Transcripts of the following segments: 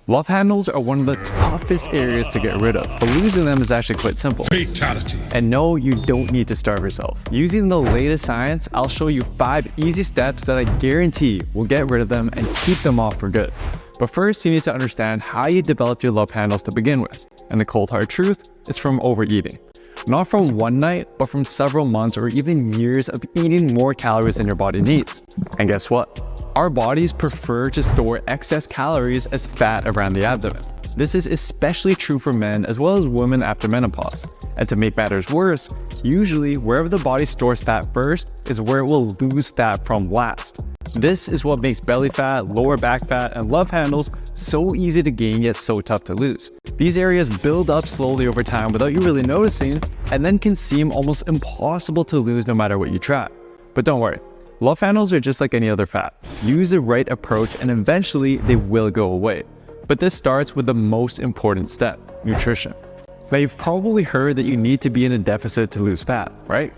Love handles are one of the toughest areas to get rid of, but losing them is actually quite simple. Fatality. And no, you don't need to starve yourself. Using the latest science, I'll show you 5 easy steps that I guarantee will get rid of them and keep them off for good. But first, you need to understand how you developed your love handles to begin with. And the cold hard truth is from overeating. Not from one night, but from several months or even years of eating more calories than your body needs. And guess what? Our bodies prefer to store excess calories as fat around the abdomen. This is especially true for men as well as women after menopause. And to make matters worse, usually wherever the body stores fat first is where it will lose fat from last. This is what makes belly fat, lower back fat, and love handles so easy to gain yet so tough to lose. These areas build up slowly over time without you really noticing, and then can seem almost impossible to lose no matter what you try. But don't worry, love handles are just like any other fat. Use the right approach and eventually they will go away. But this starts with the most important step, nutrition. Now you've probably heard that you need to be in a deficit to lose fat, right?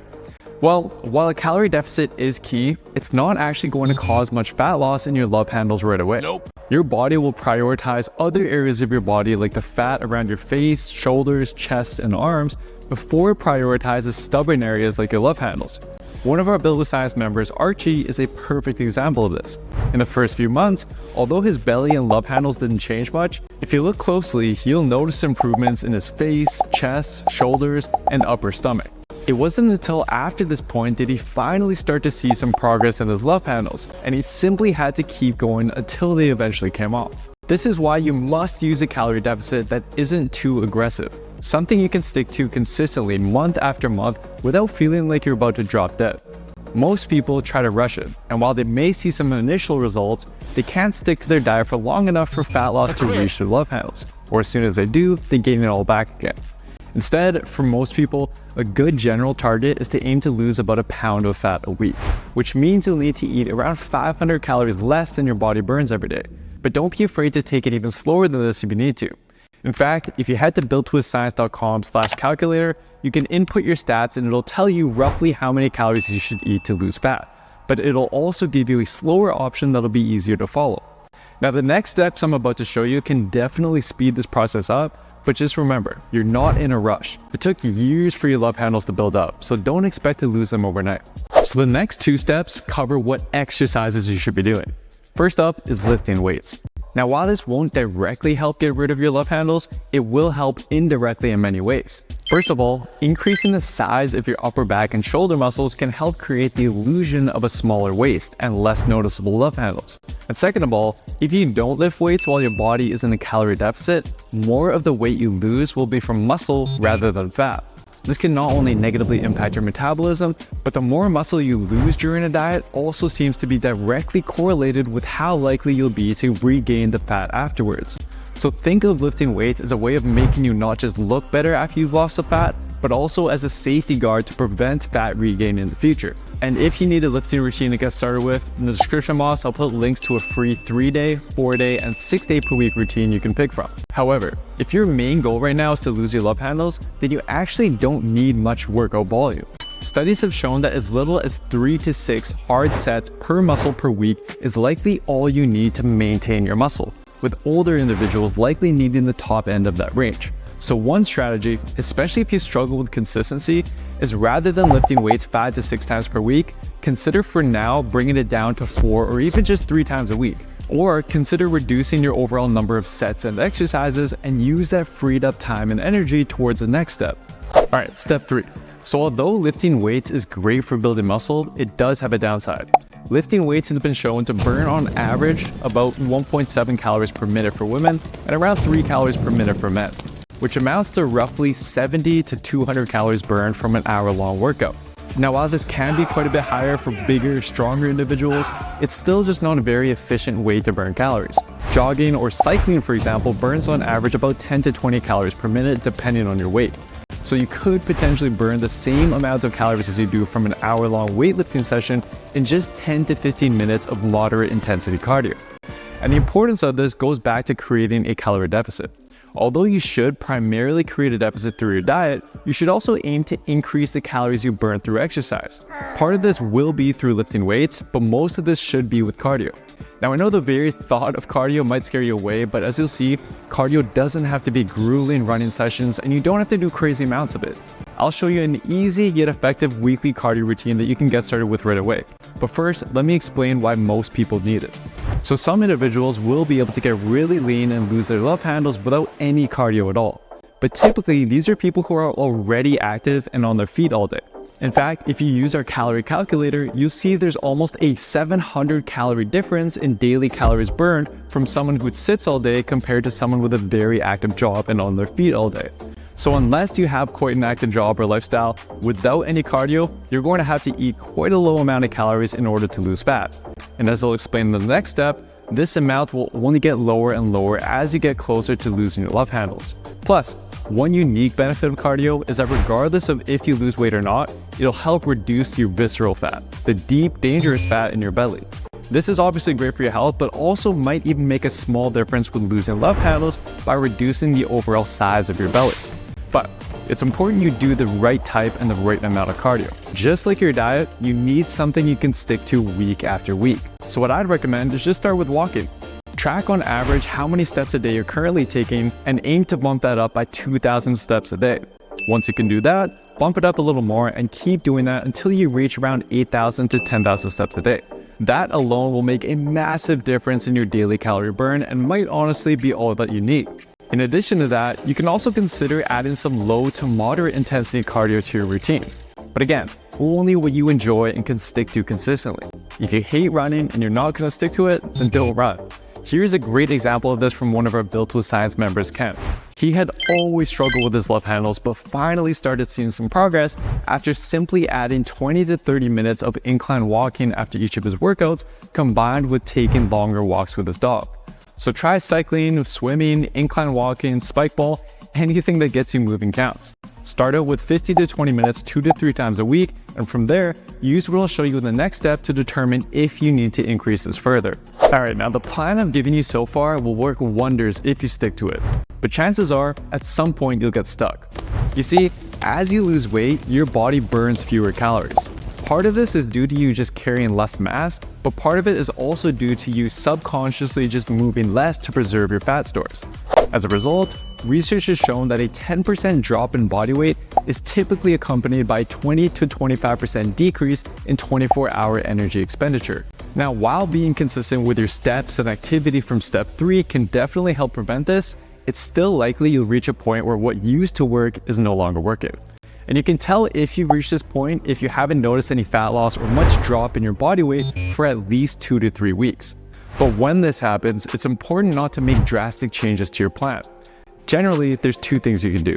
Well, while a calorie deficit is key, it's not actually going to cause much fat loss in your love handles right away. Nope. Your body will prioritize other areas of your body like the fat around your face, shoulders, chest, and arms before it prioritizes stubborn areas like your love handles. One of our Build with Science members, Archie, is a perfect example of this. In the first few months, although his belly and love handles didn't change much, if you look closely, you'll notice improvements in his face, chest, shoulders, and upper stomach. It wasn't until after this point did he finally start to see some progress in his love handles, and he simply had to keep going until they eventually came off. This is why you must use a calorie deficit that isn't too aggressive. Something you can stick to consistently month after month without feeling like you're about to drop dead. Most people try to rush it, and while they may see some initial results, they can't stick to their diet for long enough for fat loss to reach their love handles, or as soon as they do, they gain it all back again. Instead, for most people, a good general target is to aim to lose about a pound of fat a week, which means you'll need to eat around 500 calories less than your body burns every day. But don't be afraid to take it even slower than this if you need to. In fact, if you head to buildwithscience.com/calculator, you can input your stats and it'll tell you roughly how many calories you should eat to lose fat. But it'll also give you a slower option that'll be easier to follow. Now, the next steps I'm about to show you can definitely speed this process up, but just remember, you're not in a rush. It took years for your love handles to build up, so don't expect to lose them overnight. So the next 2 steps cover what exercises you should be doing. First up is lifting weights. Now, while this won't directly help get rid of your love handles, it will help indirectly in many ways. First of all, increasing the size of your upper back and shoulder muscles can help create the illusion of a smaller waist and less noticeable love handles. And second of all, if you don't lift weights while your body is in a calorie deficit, more of the weight you lose will be from muscle rather than fat. This can not only negatively impact your metabolism, but the more muscle you lose during a diet also seems to be directly correlated with how likely you'll be to regain the fat afterwards. So think of lifting weights as a way of making you not just look better after you've lost the fat, but also as a safety guard to prevent fat regain in the future. And if you need a lifting routine to get started with, in the description box, I'll put links to a free 3-day, 4-day, and 6-day per week routine you can pick from. However, if your main goal right now is to lose your love handles, then you actually don't need much workout volume. Studies have shown that as little as 3 to 6 hard sets per muscle per week is likely all you need to maintain your muscle, with older individuals likely needing the top end of that range. So one strategy, especially if you struggle with consistency, is rather than lifting weights 5 to 6 times per week, consider for now bringing it down to 4 or even just 3 times a week. Or consider reducing your overall number of sets and exercises and use that freed up time and energy towards the next step. Alright, step 3. So although lifting weights is great for building muscle, it does have a downside. Lifting weights has been shown to burn on average about 1.7 calories per minute for women and around 3 calories per minute for men, which amounts to roughly 70 to 200 calories burned from an hour-long workout. Now, while this can be quite a bit higher for bigger, stronger individuals, it's still just not a very efficient way to burn calories. Jogging or cycling, for example, burns on average about 10 to 20 calories per minute depending on your weight. So you could potentially burn the same amount of calories as you do from an hour-long weightlifting session in just 10 to 15 minutes of moderate intensity cardio. And the importance of this goes back to creating a calorie deficit. Although you should primarily create a deficit through your diet, you should also aim to increase the calories you burn through exercise. Part of this will be through lifting weights, but most of this should be with cardio. Now I know the very thought of cardio might scare you away, but as you'll see, cardio doesn't have to be grueling running sessions and you don't have to do crazy amounts of it. I'll show you an easy yet effective weekly cardio routine that you can get started with right away. But first, let me explain why most people need it. So some individuals will be able to get really lean and lose their love handles without any cardio at all. But typically, these are people who are already active and on their feet all day. In fact, if you use our calorie calculator, you'll see there's almost a 700 calorie difference in daily calories burned from someone who sits all day compared to someone with a very active job and on their feet all day. So unless you have quite an active job or lifestyle, without any cardio, you're going to have to eat quite a low amount of calories in order to lose fat. And as I'll explain in the next step, this amount will only get lower and lower as you get closer to losing your love handles. Plus, one unique benefit of cardio is that regardless of if you lose weight or not, it'll help reduce your visceral fat, the deep, dangerous fat in your belly. This is obviously great for your health, but also might even make a small difference with losing love handles by reducing the overall size of your belly. But it's important you do the right type and the right amount of cardio. Just like your diet, you need something you can stick to week after week. So what I'd recommend is just start with walking. Track on average how many steps a day you're currently taking and aim to bump that up by 2,000 steps a day. Once you can do that, bump it up a little more and keep doing that until you reach around 8,000 to 10,000 steps a day. That alone will make a massive difference in your daily calorie burn and might honestly be all that you need. In addition to that, you can also consider adding some low to moderate intensity cardio to your routine. But again, only what you enjoy and can stick to consistently. If you hate running and you're not going to stick to it, then don't run. Here's a great example of this from one of our Built with Science members, Ken. He had always struggled with his love handles, but finally started seeing some progress after simply adding 20 to 30 minutes of incline walking after each of his workouts, combined with taking longer walks with his dog. So try cycling, swimming, incline walking, spike ball, anything that gets you moving counts. Start out with 50 to 20 minutes 2 to 3 times a week, and from there, use what I'll show you in the next step to determine if you need to increase this further. Alright, now the plan I've given you so far will work wonders if you stick to it, but chances are, at some point you'll get stuck. You see, as you lose weight, your body burns fewer calories. Part of this is due to you just carrying less mass, but part of it is also due to you subconsciously just moving less to preserve your fat stores. As a result, research has shown that a 10% drop in body weight is typically accompanied by 20 to 25% decrease in 24-hour energy expenditure. Now, while being consistent with your steps and activity from step 3 can definitely help prevent this, it's still likely you'll reach a point where what used to work is no longer working. And you can tell if you've reached this point if you haven't noticed any fat loss or much drop in your body weight for at least 2 to 3 weeks. But when this happens, it's important not to make drastic changes to your plan. Generally, there's 2 things you can do.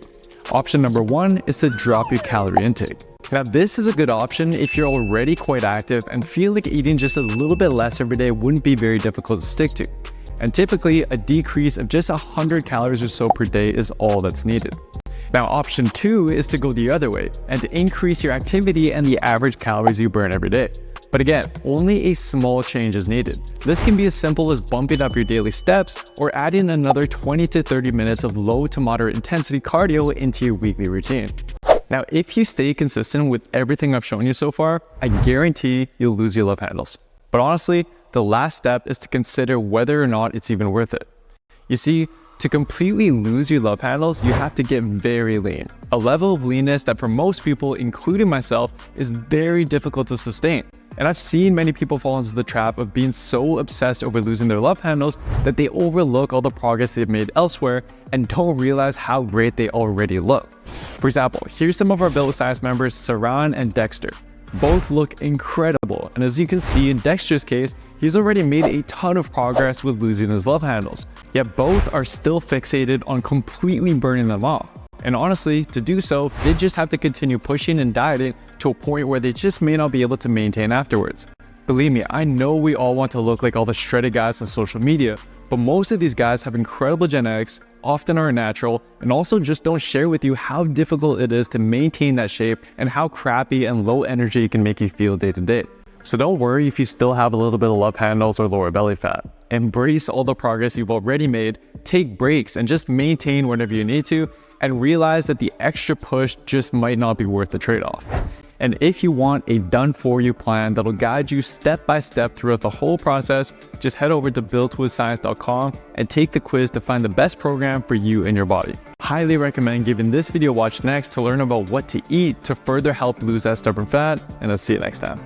Option number 1 is to drop your calorie intake. Now, this is a good option if you're already quite active and feel like eating just a little bit less every day wouldn't be very difficult to stick to. And typically, a decrease of just 100 calories or so per day is all that's needed. Now, option 2 is to go the other way and to increase your activity and the average calories you burn every day. But again, only a small change is needed. This can be as simple as bumping up your daily steps or adding another 20 to 30 minutes of low to moderate intensity cardio into your weekly routine. Now, if you stay consistent with everything I've shown you so far, I guarantee you'll lose your love handles. But honestly, the last step is to consider whether or not it's even worth it. You see, to completely lose your love handles, you have to get very lean. A level of leanness that for most people, including myself, is very difficult to sustain. And I've seen many people fall into the trap of being so obsessed over losing their love handles that they overlook all the progress they've made elsewhere and don't realize how great they already look. For example, here's some of our Built with Science members, Saran and Dexter. Both look incredible, and as you can see in Dexter's case, he's already made a ton of progress with losing his love handles, yet both are still fixated on completely burning them off. And honestly, to do so, they just have to continue pushing and dieting to a point where they just may not be able to maintain afterwards. Believe me, I know we all want to look like all the shredded guys on social media, but most of these guys have incredible genetics, often are natural, and also just don't share with you how difficult it is to maintain that shape and how crappy and low energy it can make you feel day to day. So don't worry if you still have a little bit of love handles or lower belly fat. Embrace all the progress you've already made, take breaks, and just maintain whenever you need to, and realize that the extra push just might not be worth the trade-off. And if you want a done-for-you plan that'll guide you step by step throughout the whole process, just head over to builtwithscience.com and take the quiz to find the best program for you and your body. Highly recommend giving this video a watch next to learn about what to eat to further help lose that stubborn fat, and I'll see you next time.